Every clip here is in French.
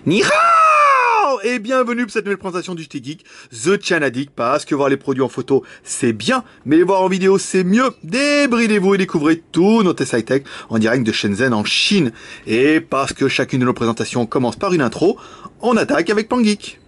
Ni hao et bienvenue pour cette nouvelle présentation du JT Geek, The Channel, parce que voir les produits en photo c'est bien, mais les voir en vidéo c'est mieux. Débridez-vous et découvrez tous nos tests high-tech en direct de Shenzhen en Chine. Et parce que chacune de nos présentations commence par une intro, on attaque avec PanGeek.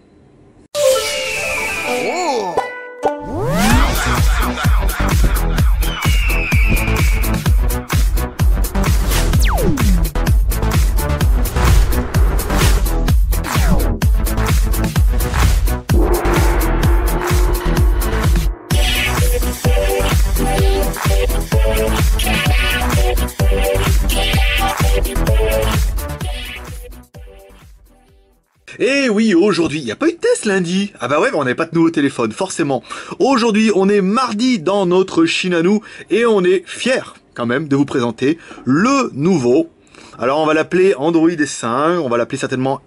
Et oui, aujourd'hui, il n'y a pas eu de test lundi. Ah bah ouais, on n'avait pas de nouveau téléphone, forcément. Aujourd'hui, on est mardi dans notre Chine à nous, et on est fiers, quand même, de vous présenter le nouveau. Alors, on va l'appeler Android S5, on va l'appeler certainement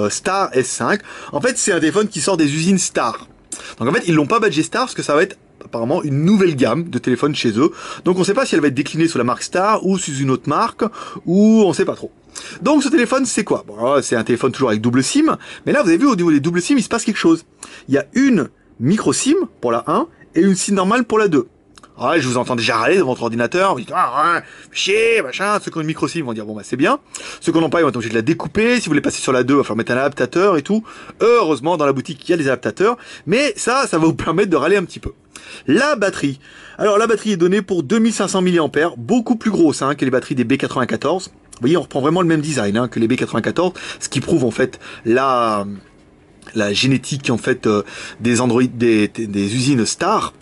Star S5. En fait, c'est un téléphone qui sort des usines Star. Donc en fait, ils l'ont pas badgé Star, parce que ça va être apparemment une nouvelle gamme de téléphones chez eux. Donc on sait pas si elle va être déclinée sous la marque Star, ou sous une autre marque, ou on sait pas trop. Donc ce téléphone c'est quoi? Bon, c'est un téléphone toujours avec double SIM, mais là vous avez vu au niveau des double SIM il se passe quelque chose. Il y a une micro SIM pour la 1 et une SIM normale pour la 2. Ouais, je vous entends déjà râler devant votre ordinateur, vous dites ah ouais, chier, machin, ceux qui ont une micro SIM vont dire bon bah c'est bien. Ceux qui n'ont pas ils vont être obligés de la découper, si vous voulez passer sur la 2, il va falloir mettre un adaptateur et tout. Heureusement dans la boutique il y a des adaptateurs, mais ça va vous permettre de râler un petit peu. La batterie. Alors la batterie est donnée pour 2500 mAh, beaucoup plus grosse que les batteries des B94. Vous voyez, on reprend vraiment le même design que les B94, ce qui prouve en fait la génétique en fait des Android, des usines Star.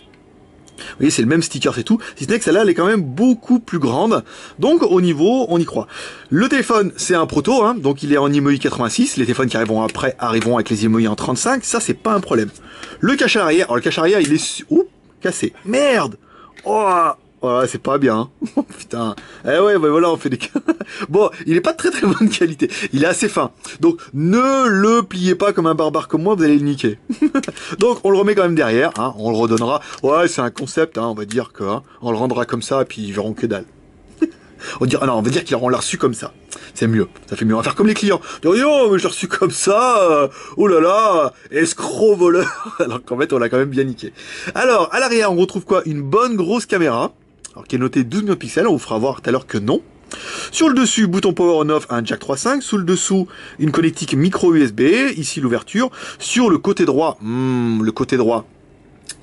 Vous voyez, c'est le même sticker et tout, si ce n'est que celle-là, elle est quand même beaucoup plus grande. Donc, au niveau, on y croit. Le téléphone, c'est un proto, donc il est en IMEI 86. Les téléphones qui arriveront après arriveront avec les IMEI en 35. Ça, c'est pas un problème. Le cache arrière, alors le cache arrière, il est... Ouh, cassé. Merde. Oh, c'est pas bien. Oh, putain. Eh ouais, voilà, on fait des... Bon, il est pas de très très bonne qualité. Il est assez fin. Donc, ne le pliez pas comme un barbare comme moi, vous allez le niquer. Donc, on le remet quand même derrière. On le redonnera. Ouais, c'est un concept, on va dire que on le rendra comme ça, et puis ils verront que dalle. On va dire qu'ils auront l'a reçu comme ça. C'est mieux. Ça fait mieux. On va faire comme les clients. Oh, mais je l'ai reçu comme ça. Oh là là. Escroc voleur. Alors qu'en fait, on l'a quand même bien niqué. Alors, à l'arrière, on retrouve quoi? Une bonne grosse caméra. Alors, qui est notée 12 millions de pixels. On vous fera voir tout à l'heure que non. Sur le dessus, bouton power on off, un jack 3.5. Sous le dessous, une connectique micro USB. Ici, l'ouverture. Sur le côté droit, le côté droit.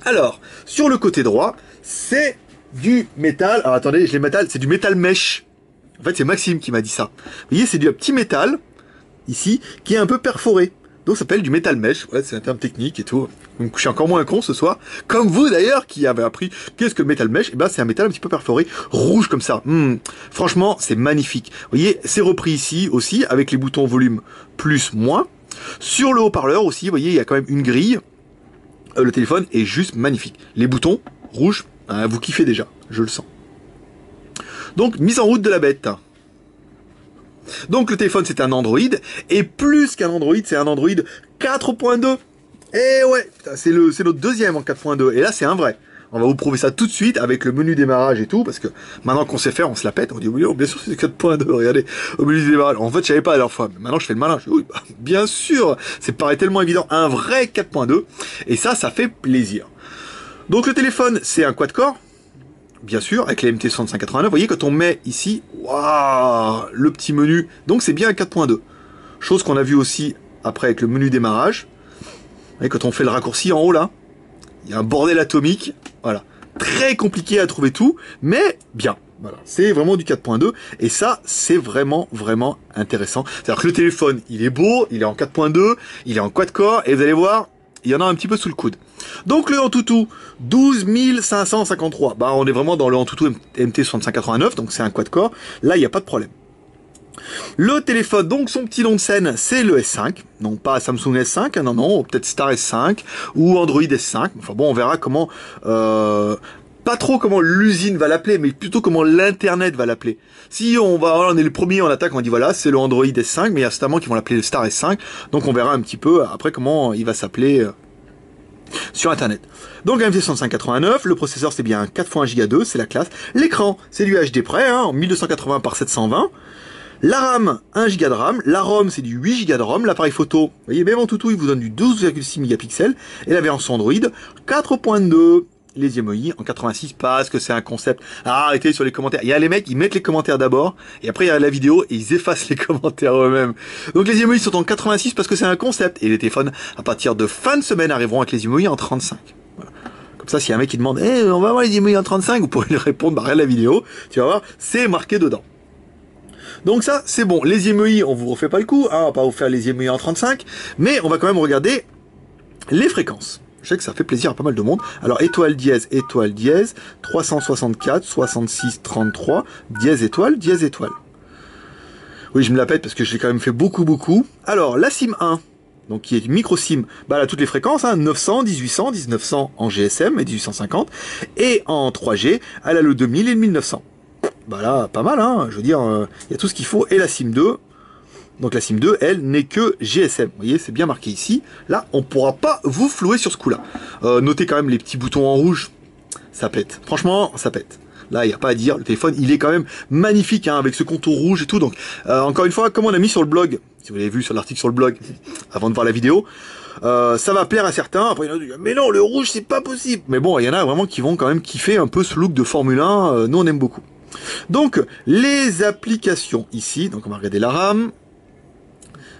Alors, sur le côté droit, c'est du métal. Alors attendez, c'est du métal mesh. En fait, c'est Maxime qui m'a dit ça. Vous voyez, c'est du petit métal, ici, qui est un peu perforé. Donc, ça s'appelle du métal mesh. Ouais, c'est un terme technique et tout. Donc, je suis encore moins con ce soir. Comme vous, d'ailleurs, qui avez appris qu'est-ce que le métal mesh. Eh ben, c'est un métal un petit peu perforé, rouge comme ça. Franchement, c'est magnifique. Vous voyez, c'est repris ici aussi, avec les boutons volume plus, moins. Sur le haut-parleur aussi, vous voyez, il y a quand même une grille. Le téléphone est juste magnifique. Les boutons, rouge, vous kiffez déjà, je le sens. Donc, mise en route de la bête. Donc, le téléphone, c'est un Android. Et plus qu'un Android, c'est un Android 4.2. Et ouais, c'est notre deuxième en 4.2. Et là, c'est un vrai. On va vous prouver ça tout de suite avec le menu démarrage et tout. Parce que maintenant qu'on sait faire, on se la pète. On dit, oui, bien sûr, c'est 4.2. Regardez, au menu démarrage. En fait, je savais pas la dernière fois. Mais maintenant, je fais le malin. Je dis, oui, bien sûr. C'est paraît tellement évident. Un vrai 4.2. Et ça fait plaisir. Donc le téléphone, c'est un quad-core, bien sûr, avec les MT6589. Vous voyez, quand on met ici, waouh, le petit menu, donc c'est bien un 4.2. Chose qu'on a vu aussi après avec le menu démarrage. Vous voyez, quand on fait le raccourci en haut là, il y a un bordel atomique. Voilà, très compliqué à trouver tout, mais bien. Voilà, c'est vraiment du 4.2 et ça, c'est vraiment intéressant. C'est-à-dire que le téléphone, il est beau, il est en 4.2, il est en quad-core et vous allez voir, il y en a un petit peu sous le coude. Donc le Antutu 12 553. Bah on est vraiment dans le Antutu MT6589, donc c'est un quad-core. Là, il n'y a pas de problème. Le téléphone, donc son petit nom de scène, c'est le S5. Non pas Samsung S5, non, peut-être Star S5 ou Android S5. Enfin bon, on verra comment... pas trop comment l'usine va l'appeler, mais plutôt comment l'internet va l'appeler. Si on est le premier en attaque, on dit voilà, c'est le Android S5, mais il y a certainement qui vont l'appeler le Star S5. Donc on verra un petit peu après comment il va s'appeler sur internet. Donc un MT6589, le processeur c'est bien un 4 x 1 Go 2, c'est la classe. L'écran, c'est du HD près, en 1280 par 720. La RAM, 1 Go de RAM. La ROM, c'est du 8 Go de ROM. L'appareil photo, vous voyez, même en toutou, il vous donne du 12,6 mégapixels. Et la version Android, 4.2. Les emojis en 86 parce que c'est un concept. Arrêtez sur les commentaires. Il y a les mecs, ils mettent les commentaires d'abord et après il y a la vidéo et ils effacent les commentaires eux-mêmes. Donc les emojis sont en 86 parce que c'est un concept et les téléphones à partir de fin de semaine arriveront avec les emojis en 35. Voilà. Comme ça, s'il y a un mec qui demande on va voir les emojis en 35, vous pourrez lui répondre regarde la vidéo, tu vas voir, c'est marqué dedans. Donc ça, c'est bon. Les emojis, on vous refait pas le coup, on va pas vous faire les emojis en 35, mais on va quand même regarder les fréquences. Je sais que ça fait plaisir à pas mal de monde. Alors, étoile, dièse, 364, 66, 33, dièse, étoile. Oui, je me la pète parce que je l'ai quand même fait beaucoup. Alors, la SIM 1, donc qui est une micro SIM, bah, elle a toutes les fréquences, 900, 1800, 1900 en GSM et 1850. Et en 3G, elle a le 2000 et le 1900. Bah là, pas mal, je veux dire, il y a tout ce qu'il faut. Et la SIM 2, donc la SIM 2, elle n'est que GSM. Vous voyez, c'est bien marqué ici. Là, on ne pourra pas vous flouer sur ce coup-là. Notez quand même les petits boutons en rouge. Ça pète. Franchement, ça pète. Là, il n'y a pas à dire. Le téléphone, il est quand même magnifique, avec ce contour rouge et tout. Donc, encore une fois, comme on a mis sur le blog, si vous l'avez vu sur l'article sur le blog, avant de voir la vidéo, ça va plaire à certains. Après, il y en a qui disent, mais non, le rouge, c'est pas possible. Mais bon, il y en a vraiment qui vont quand même kiffer un peu ce look de Formule 1. Nous, on aime beaucoup. Donc, les applications ici. Donc, on va regarder la RAM.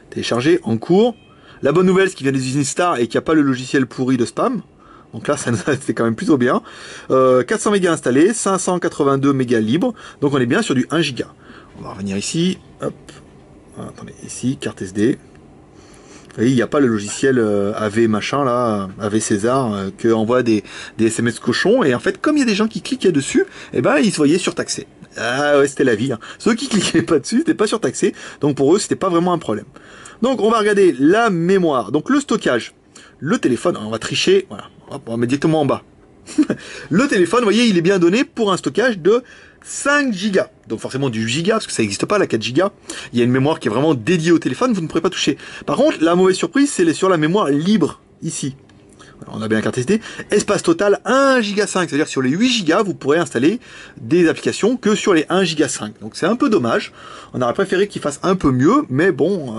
Téléchargé, en cours. La bonne nouvelle, c'est qu'il vient des usines Star et qu'il n'y a pas le logiciel pourri de spam. Donc là, c'est quand même plutôt bien. 400 mégas installés, 582 mégas libres. Donc on est bien sur du 1 giga. On va revenir ici. Hop. Attendez, ici, carte SD. Vous voyez, il n'y a pas le logiciel AV machin là, AV César, que envoie des SMS cochons. Et en fait, comme il y a des gens qui cliquaient dessus, eh ben, ils se voyaient surtaxés. Ah ouais, c'était la vie. Ceux qui cliquaient pas dessus, c'était pas surtaxé. Donc pour eux, c'était pas vraiment un problème. Donc on va regarder la mémoire. Donc le stockage. Le téléphone, on va tricher. Voilà. Hop, on va mettre directement en bas. Le téléphone, vous voyez, il est bien donné pour un stockage de 5 Go. Donc forcément du giga, parce que ça n'existe pas, la 4 Go. Il y a une mémoire qui est vraiment dédiée au téléphone, vous ne pourrez pas toucher. Par contre, la mauvaise surprise, c'est sur la mémoire libre, ici. Alors, on a bien la carte SD. Espace total 1 Go 5, c'est-à-dire sur les 8 Go, vous pourrez installer des applications que sur les 1 Go 5. Donc c'est un peu dommage. On aurait préféré qu'il fasse un peu mieux, mais bon,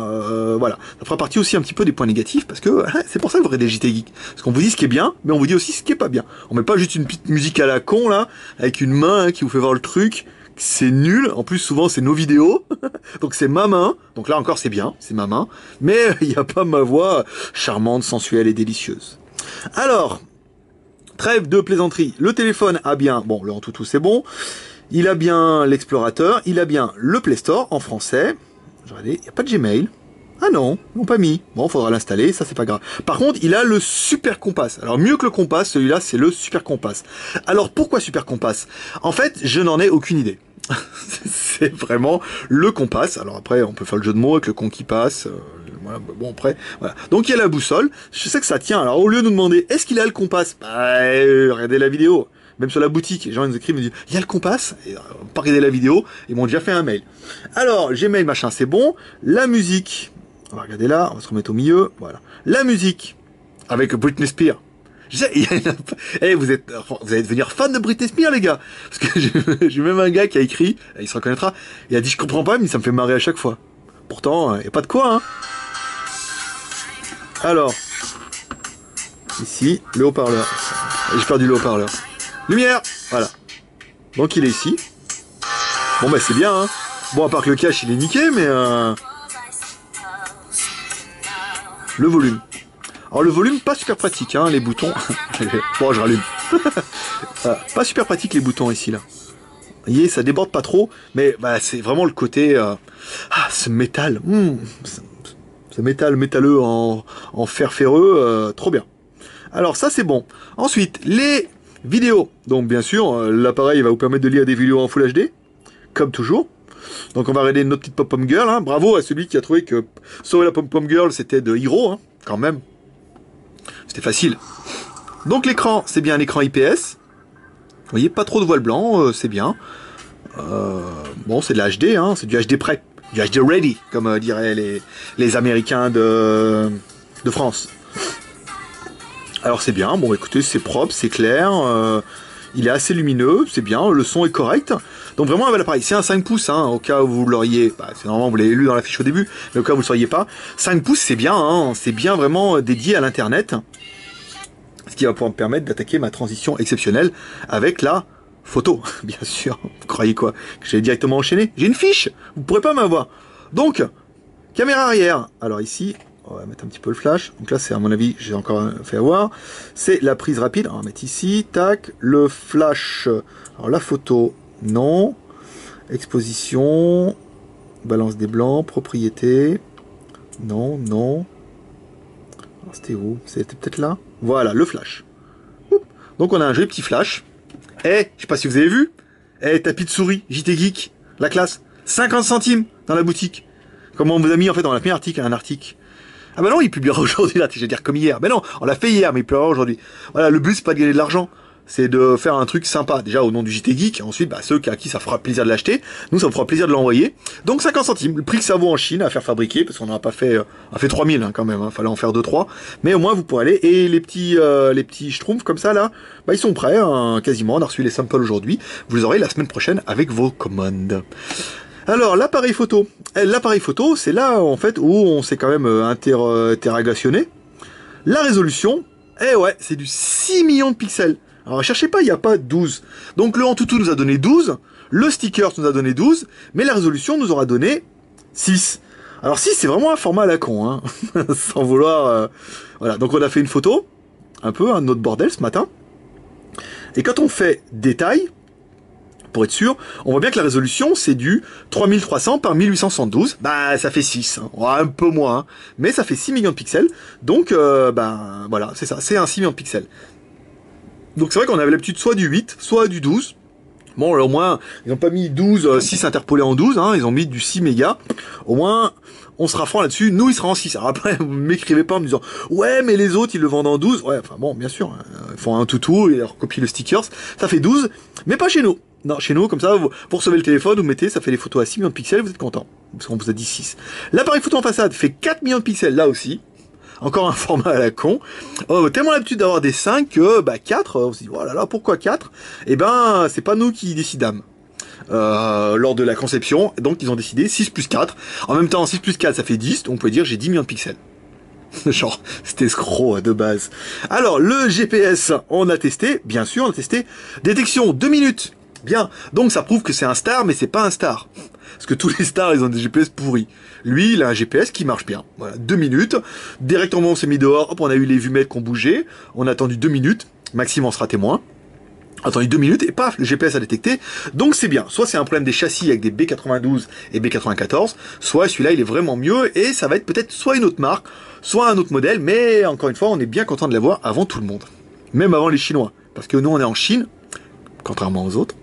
voilà. Ça fera partie aussi un petit peu des points négatifs, parce que c'est pour ça que vous regardez JT Geek. Parce qu'on vous dit ce qui est bien, mais on vous dit aussi ce qui est pas bien. On met pas juste une petite musique à la con, là, avec une main qui vous fait voir le truc. C'est nul, en plus souvent c'est nos vidéos, donc c'est ma main, donc là encore c'est bien, c'est ma main, mais il n'y a pas ma voix charmante, sensuelle et délicieuse. Alors, trêve de plaisanterie, le téléphone a bien, bon le Antutu c'est bon, il a bien l'explorateur, il a bien le Play Store en français, regardez, il n'y a pas de Gmail. Ah non, ils n'ont pas mis. Bon, faudra l'installer, ça c'est pas grave. Par contre, il a le Super Compass. Alors mieux que le Compass, celui-là c'est le Super Compass. Alors pourquoi Super Compass? En fait, je n'en ai aucune idée. C'est vraiment le Compass. Alors après, on peut faire le jeu de mots avec le con qui passe. Voilà, bon après, voilà. Donc il y a la boussole. Je sais que ça tient. Alors au lieu de nous demander est-ce qu'il a le Compass, bah, regardez la vidéo. Même sur la boutique, les gens nous écrivent, ils me disent, il y a le Compass, et, pas regarder la vidéo, ils m'ont déjà fait un mail. Alors, Gmail, machin, c'est bon. La musique, on va regarder là, on va se remettre au milieu, voilà. La musique, avec Britney Spears. Vous allez devenir fan de Britney Spears, les gars. Parce que j'ai même un gars qui a écrit, il se reconnaîtra, il a dit, je comprends pas, mais ça me fait marrer à chaque fois. Pourtant, il n'y a pas de quoi, Alors, ici, le haut-parleur. J'ai perdu le haut-parleur. Lumière, voilà. Donc il est ici. Bon bah c'est bien, Bon, à part que le cache il est niqué, mais le volume. Alors le volume, pas super pratique, les boutons. Bon, je rallume. Pas super pratique les boutons ici, là. Vous voyez, ça déborde pas trop, mais bah, c'est vraiment le côté... ce métal. Ce métal métalleux en fer ferreux, trop bien. Alors ça c'est bon. Ensuite, les vidéos. Donc bien sûr, l'appareil va vous permettre de lire des vidéos en Full HD, comme toujours. Donc on va regarder notre petite Pom-Pom Girl. Bravo à celui qui a trouvé que sauver la Pom-Pom Girl c'était de Hero, quand même. C'était facile. Donc l'écran, c'est bien un écran IPS. Vous voyez, pas trop de voile blanc, c'est bien. Bon, c'est de la HD, c'est du HD prêt. Du HD ready, comme diraient les Américains de France. Alors c'est bien, bon écoutez, c'est propre, c'est clair, il est assez lumineux, c'est bien, le son est correct. Donc vraiment un bel appareil. C'est un 5 pouces, hein, au cas où vous l'auriez, bah, c'est normalement vous l'avez lu dans la fiche au début, mais au cas où vous ne le sauriez pas, 5 pouces c'est bien, hein, c'est bien vraiment dédié à l'internet, ce qui va pouvoir me permettre d'attaquer ma transition exceptionnelle avec la photo, bien sûr. Vous croyez quoi? Que j'allais directement enchaîner? J'ai une fiche, vous pourrez pas m'avoir. Donc, caméra arrière. Alors ici, on va mettre un petit peu le flash. Donc là, c'est à mon avis, j'ai encore fait avoir. C'est la prise rapide. On va mettre ici, tac. Le flash. Alors la photo, non. Exposition. Balance des blancs. Propriété. Non, non. C'était où? C'était peut-être là. Voilà, le flash. Donc on a un joli petit flash. Je sais pas si vous avez vu. Tapis de souris, JT Geek, la classe. 50 centimes dans la boutique. Comme on vous a mis en fait dans la première article, un article. Ah bah non, il publiera aujourd'hui là, je vais dire comme hier. Mais non, on l'a fait hier, mais il publiera aujourd'hui. Voilà, le but c'est pas de gagner de l'argent. C'est de faire un truc sympa, déjà au nom du JT Geek, et ensuite bah, ceux à qui ça fera plaisir de l'acheter, nous ça me fera plaisir de l'envoyer. Donc 50 centimes, le prix que ça vaut en Chine à faire fabriquer, parce qu'on n'en a pas fait, on a fait 3000 hein, quand même, hein, fallait en faire 2-3, mais au moins vous pourrez aller, et les petits schtroumpfs comme ça là, bah ils sont prêts, hein, quasiment, on a reçu les samples aujourd'hui, vous les aurez la semaine prochaine avec vos commandes. Alors l'appareil photo, c'est là en fait où on s'est quand même interrogationné. La résolution, ouais, c'est du 6 millions de pixels. Alors cherchez pas, il n'y a pas 12. Donc le Antutu nous a donné 12, le sticker nous a donné 12, mais la résolution nous aura donné 6. Alors 6 c'est vraiment un format à la con, hein. Sans vouloir... Voilà, donc on a fait une photo, un peu, un autre bordel ce matin. Et quand on fait détail, pour être sûr, on voit bien que la résolution c'est du 3300 par 1872, bah ça fait 6, hein. Ouais, un peu moins, hein. Mais ça fait 6 millions de pixels, donc ben voilà, c'est ça, c'est un 6 millions de pixels. Donc c'est vrai qu'on avait l'habitude soit du 8, soit du 12. Bon, au moins, ils n'ont pas mis 12, 6 interpolés en 12, hein, ils ont mis du 6 mégas. Au moins, on sera franc là-dessus, nous, il sera en 6. Alors après, vous m'écrivez pas en me disant, ouais, mais les autres, ils le vendent en 12. Ouais, enfin bon, bien sûr, ils font un toutou, et leur copient le stickers, ça fait 12, mais pas chez nous. Non, chez nous, comme ça, vous recevez le téléphone, vous mettez, ça fait les photos à 6 millions de pixels, vous êtes content. Parce qu'on vous a dit 6. L'appareil photo en façade fait 4 millions de pixels, là aussi. Encore un format à la con. Tellement l'habitude d'avoir des 5 que, bah, 4, on se dit, oh là là, pourquoi 4? Eh ben, c'est pas nous qui décidâmes. Lors de la conception, donc ils ont décidé 6 plus 4. En même temps, 6 plus 4, ça fait 10, donc on peut dire j'ai 10 millions de pixels. Genre, c'était escroc de base. Alors, le GPS, on a testé, bien sûr, on a testé. Détection, 2 minutes. Bien, donc ça prouve que c'est un star, mais c'est pas un star. Parce que tous les stars, ils ont des GPS pourris. Lui, il a un GPS qui marche bien. Voilà, 2 minutes. Directement, on s'est mis dehors. Hop, on a eu les vumètres qui ont bougé. On a attendu 2 minutes. Maxime en sera témoin. Attendu 2 minutes et paf, le GPS a détecté. Donc c'est bien. Soit c'est un problème des châssis avec des B92 et B94. Soit celui-là, il est vraiment mieux. Et ça va être peut-être soit une autre marque, soit un autre modèle. Mais encore une fois, on est bien content de l'avoir avant tout le monde. Même avant les Chinois. Parce que nous, on est en Chine. Contrairement aux autres.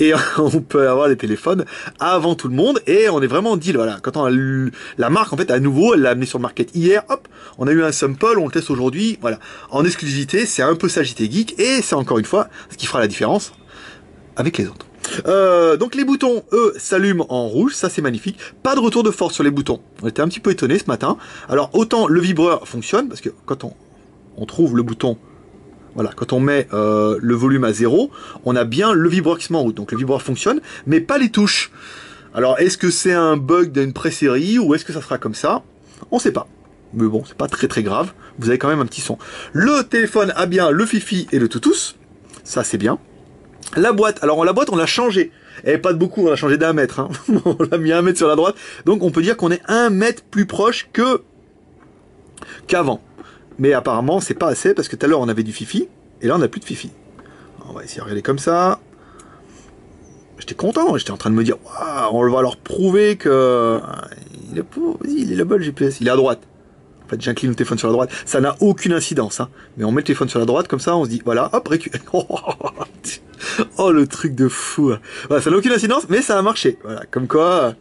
Et on peut avoir les téléphones avant tout le monde et on est vraiment en deal. Voilà, quand on a la marque en fait à nouveau, elle l'a amené sur le market hier, hop, on a eu un sample, on le teste aujourd'hui, voilà, en exclusivité, c'est un peu ça JT Geek et c'est encore une fois ce qui fera la différence avec les autres. Donc les boutons, eux, s'allument en rouge, ça c'est magnifique. Pas de retour de force sur les boutons. On était un petit peu étonnés ce matin. Alors autant le vibreur fonctionne parce que quand on trouve le bouton. Voilà, quand on met le volume à 0, on a bien le vibreur qui se met en route. Donc le vibreur fonctionne, mais pas les touches. Alors est-ce que c'est un bug d'une pré-série ou est-ce que ça sera comme ça? On sait pas. Mais bon, c'est pas très très grave. Vous avez quand même un petit son. Le téléphone a bien le Fifi et le Toutous. Ça c'est bien. La boîte, alors la boîte on l'a changé. Et pas de beaucoup, on l'a changé d'1 mètre. Hein. On l'a mis 1 mètre sur la droite. Donc on peut dire qu'on est 1 mètre plus proche qu'avant. Mais apparemment, c'est pas assez, parce que tout à l'heure, on avait du Fifi, et là, on n'a plus de Fifi. On va essayer de regarder comme ça. J'étais content, j'étais en train de me dire, waouh, on va leur prouver que... Il est là-bas, le GPS, il est à droite. En fait, j'incline le téléphone sur la droite. Ça n'a aucune incidence, hein. Mais on met le téléphone sur la droite, comme ça, on se dit, voilà, hop, récupère. Oh, le truc de fou. Voilà, ça n'a aucune incidence, mais ça a marché. Voilà, comme quoi...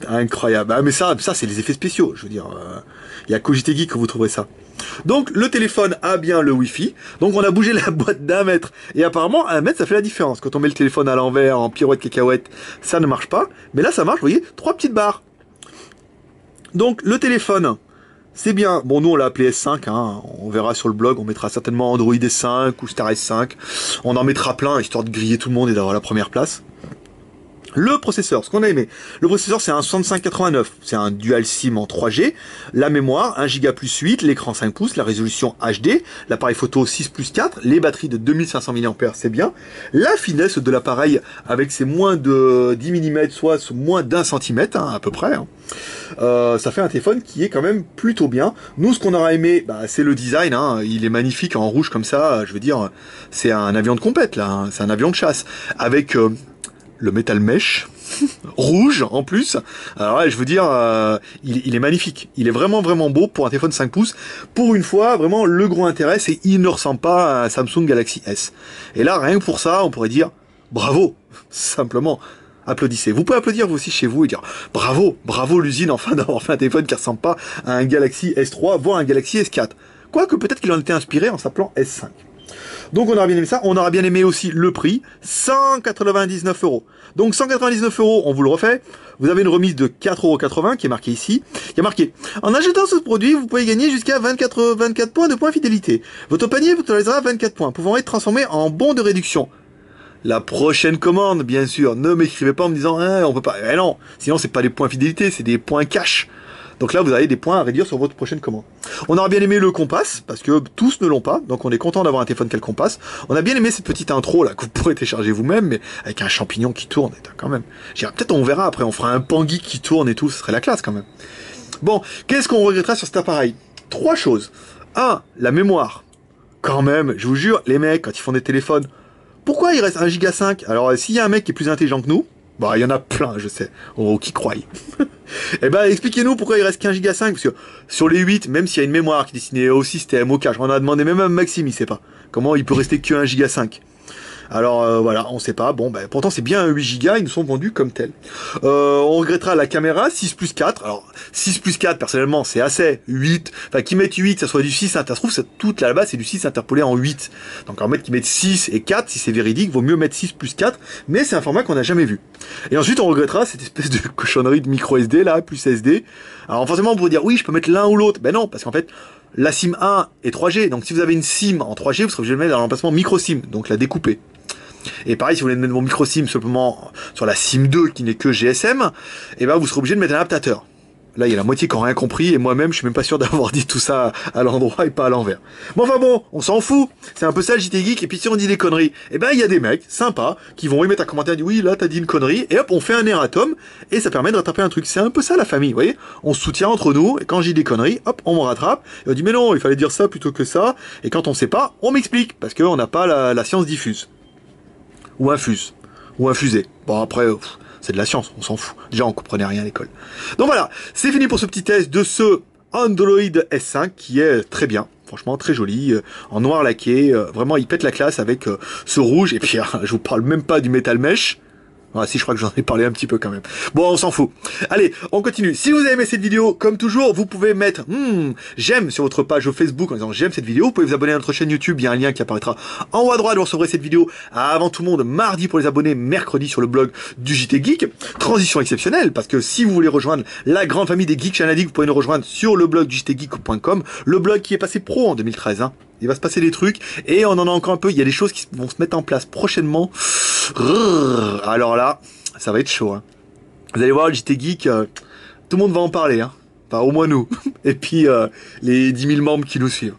Incroyable. Ah, mais ça c'est les effets spéciaux, je veux dire... Il y a qu'au JT Geek que vous trouverez ça. Donc le téléphone a bien le Wi-Fi. Donc on a bougé la boîte d'1 mètre. Et apparemment 1 mètre ça fait la différence. Quand on met le téléphone à l'envers, en pirouette cacahuète, ça ne marche pas. Mais là ça marche, vous voyez, 3 petites barres. Donc le téléphone, C'est bien. Bon, nous, on l'a appelé S5, hein. On verra sur le blog, on mettra certainement Android S5 ou Star S5. On en mettra plein, histoire de griller tout le monde et d'avoir la première place. Le processeur, ce qu'on a aimé. Le processeur, c'est un 6589. C'est un dual SIM en 3G. La mémoire, 1 Go plus 8. L'écran 5 pouces. La résolution HD. L'appareil photo 6 plus 4. Les batteries de 2500 mAh, c'est bien. La finesse de l'appareil avec ses moins de 10 mm, soit moins d'1 cm, hein, à peu près. Hein. Ça fait un téléphone qui est quand même plutôt bien. Nous, ce qu'on aura aimé, bah, c'est le design. Hein. Il est magnifique en rouge comme ça. Je veux dire, c'est un avion de compète, là. Hein. C'est un avion de chasse. Avec... le Metal Mesh, rouge en plus. Alors là, je veux dire, il est magnifique. Il est vraiment beau pour un téléphone 5 pouces. Pour une fois, vraiment, le gros intérêt, c'est qu'il ne ressemble pas à un Samsung Galaxy S. Et là, rien que pour ça, on pourrait dire bravo, simplement. Applaudissez. Vous pouvez applaudir vous aussi chez vous et dire bravo l'usine enfin d'avoir fait un téléphone qui ressemble pas à un Galaxy S3, voire un Galaxy S4. Quoique peut-être qu'il en était inspiré en s'appelant S5. Donc on aura bien aimé ça, on aura bien aimé aussi le prix, 199 €. Donc 199 €, on vous le refait, vous avez une remise de 4,80 € qui est marquée ici. Il y a marqué, en achetant ce produit, vous pouvez gagner jusqu'à 24 points de points fidélité. Votre panier vous totalisera 24 points, pouvant être transformé en bon de réduction. La prochaine commande, bien sûr, ne m'écrivez pas en me disant, on peut pas, non, sinon c'est pas des points fidélité, c'est des points cash. Donc là, vous avez des points à réduire sur votre prochaine commande. On aura bien aimé le Compass, parce que tous ne l'ont pas, donc on est content d'avoir un téléphone qui a le Compass. On a bien aimé cette petite intro là, que vous pourrez télécharger vous-même, mais avec un champignon qui tourne, quand même. Peut-être on verra après, on fera un Pangui qui tourne et tout, ce serait la classe quand même. Bon, qu'est-ce qu'on regrettera sur cet appareil? 3 choses. 1, la mémoire. Quand même, je vous jure, les mecs, quand ils font des téléphones, pourquoi il reste 1 Go 5? Alors, s'il y a un mec qui est plus intelligent que nous, bah, il y en a plein, je sais, qui croient. Eh ben, expliquez-nous pourquoi il reste qu'un Go 5, parce que sur les 8, même s'il y a une mémoire qui est destinée au système, au cache, on a demandé même à Maxime, il sait pas. Comment il peut rester qu'un Go 5? Alors voilà, on sait pas. Bon, ben pourtant c'est bien un 8 Go, ils nous sont vendus comme tel. On regrettera la caméra 6 plus 4. Alors 6 plus 4, personnellement, c'est assez. 8, enfin qu'ils mettent 8, ça soit du 6, ça se trouve, toute là-bas, c'est du 6 interpolé en 8. Donc en mettre qu'ils mettent 6 et 4, si c'est véridique, vaut mieux mettre 6 plus 4, mais c'est un format qu'on n'a jamais vu. Et ensuite, on regrettera cette espèce de cochonnerie de micro SD là, plus SD. Alors forcément, on pourrait dire, oui, je peux mettre l'un ou l'autre. Ben non, parce qu'en fait, la SIM 1 est 3G, donc si vous avez une SIM en 3G, vous serez obligé de mettre dans l'emplacement micro SIM, donc la découper. Et pareil, si vous voulez mettre mon micro SIM simplement sur la SIM 2 qui n'est que GSM, et ben vous serez obligé de mettre un adaptateur. Là, il y a la moitié qui n'ont rien compris, et moi-même, je suis même pas sûr d'avoir dit tout ça à l'endroit et pas à l'envers. Bon, enfin bon, on s'en fout. C'est un peu ça le JT Geek, et puis si on dit des conneries, et ben il y a des mecs sympas qui vont y mettre un commentaire et dire oui, là, t'as dit une connerie, et hop, on fait un erratum, et ça permet de rattraper un truc. C'est un peu ça la famille, vous voyez. On se soutient entre nous, et quand j'ai des conneries, hop, on me rattrape, et on dit mais non, il fallait dire ça plutôt que ça, et quand on sait pas, on m'explique, parce qu'on n'a pas la science diffuse. Ou infuse, ou infusé. Bon après, c'est de la science, on s'en fout. Déjà on comprenait rien à l'école. Donc voilà, c'est fini pour ce petit test de ce Android S5 qui est très bien. Franchement très joli, en noir laqué, vraiment il pète la classe avec ce rouge, et puis je vous parle même pas du Metal Mesh. Ah si, je crois que j'en ai parlé un petit peu quand même. Bon, on s'en fout. Allez, on continue. Si vous avez aimé cette vidéo, comme toujours, vous pouvez mettre j'aime sur votre page Facebook en disant j'aime cette vidéo. Vous pouvez vous abonner à notre chaîne YouTube, il y a un lien qui apparaîtra en haut à droite. Vous recevrez cette vidéo avant tout le monde mardi pour les abonnés, mercredi sur le blog du JT Geek. Transition exceptionnelle, parce que si vous voulez rejoindre la grande famille des geeks chanadiques, vous pouvez nous rejoindre sur le blog du jtgeek.com, le blog qui est passé pro en 2013. Hein. Il va se passer des trucs, et on en a encore un peu. Il y a des choses qui vont se mettre en place prochainement. Alors là, ça va être chaud. Hein. Vous allez voir, le JT Geek, tout le monde va en parler. Hein. Enfin, au moins nous. Et puis, les 10 000 membres qui nous suivent.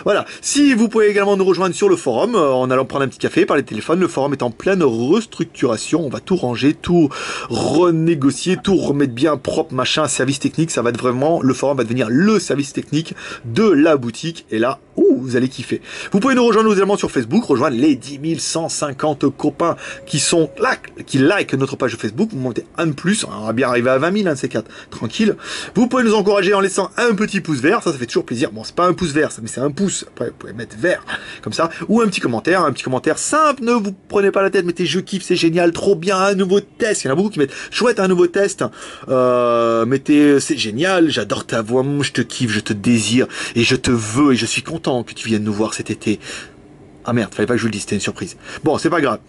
Voilà. Si vous pouvez également nous rejoindre sur le forum, en allant prendre un petit café, parler téléphone. Le forum est en pleine restructuration. On va tout ranger, tout renégocier, tout remettre bien propre, machin, service technique. Ça va être vraiment, le forum va devenir le service technique de la boutique. Et là, vous allez kiffer. Vous pouvez nous rejoindre également sur Facebook, rejoindre les 10 150 copains qui sont là, qui like notre page de Facebook. Vous montez un de plus, on va bien arriver à 20 000, un de ces 4, tranquille. Vous pouvez nous encourager en laissant un petit pouce vert, ça fait toujours plaisir. Bon, c'est pas un pouce vert, mais c'est un pouce. Après, vous pouvez mettre vert, comme ça. Ou un petit commentaire simple, ne vous prenez pas la tête, mettez je kiffe, c'est génial, trop bien, un nouveau test. Il y en a beaucoup qui mettent chouette, un nouveau test. Mettez c'est génial, j'adore ta voix, je te kiffe, je te désire, et je te veux, et je suis content que tu viennes nous voir cet été. Ah merde, fallait pas que je vous le dise, c'était une surprise. Bon, c'est pas grave.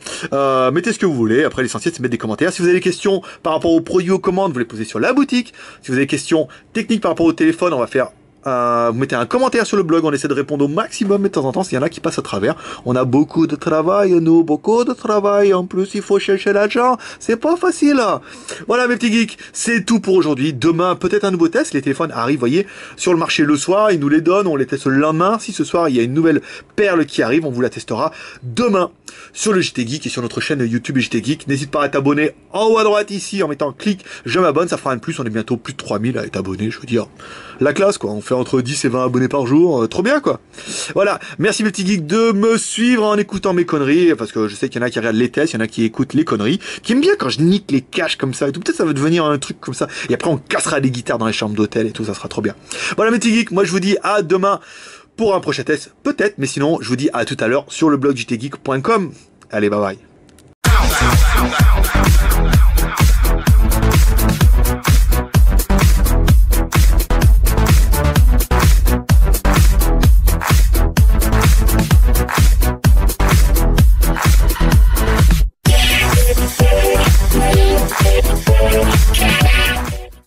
Mettez ce que vous voulez. Après, l'essentiel, c'est de mettre des commentaires. Si vous avez des questions par rapport aux produits, aux commandes, vous les posez sur la boutique. Si vous avez des questions techniques par rapport au téléphone, on va faire vous mettez un commentaire sur le blog, on essaie de répondre au maximum, mais de temps en temps, s'il y en a qui passent à travers. On a beaucoup de travail, nous, beaucoup de travail. En plus, il faut chercher l'argent. C'est pas facile. Voilà, mes petits geeks, c'est tout pour aujourd'hui. Demain, peut-être un nouveau test. Les téléphones arrivent, voyez, sur le marché le soir. Ils nous les donnent, on les teste le lendemain. Si ce soir, il y a une nouvelle perle qui arrive, on vous la testera demain sur le JT Geek et sur notre chaîne YouTube JT Geek. N'hésite pas à t'abonner en haut à droite ici en mettant clic, je m'abonne, ça fera un de plus. On est bientôt plus de 3000 à être abonnés, je veux dire. La classe, quoi. On fait entre 10 et 20 abonnés par jour. Trop bien, quoi. Voilà. Merci, mes petits geeks, de me suivre en écoutant mes conneries. Parce que je sais qu'il y en a qui regardent les tests, il y en a qui écoutent les conneries, qui aiment bien quand je nique les caches comme ça et tout. Peut-être ça va devenir un truc comme ça. Et après, on cassera des guitares dans les chambres d'hôtel et tout. Ça sera trop bien. Voilà, mes petits geeks. Moi, je vous dis à demain pour un prochain test. Peut-être. Mais sinon, je vous dis à tout à l'heure sur le blog jtgeek.com. Allez, bye bye.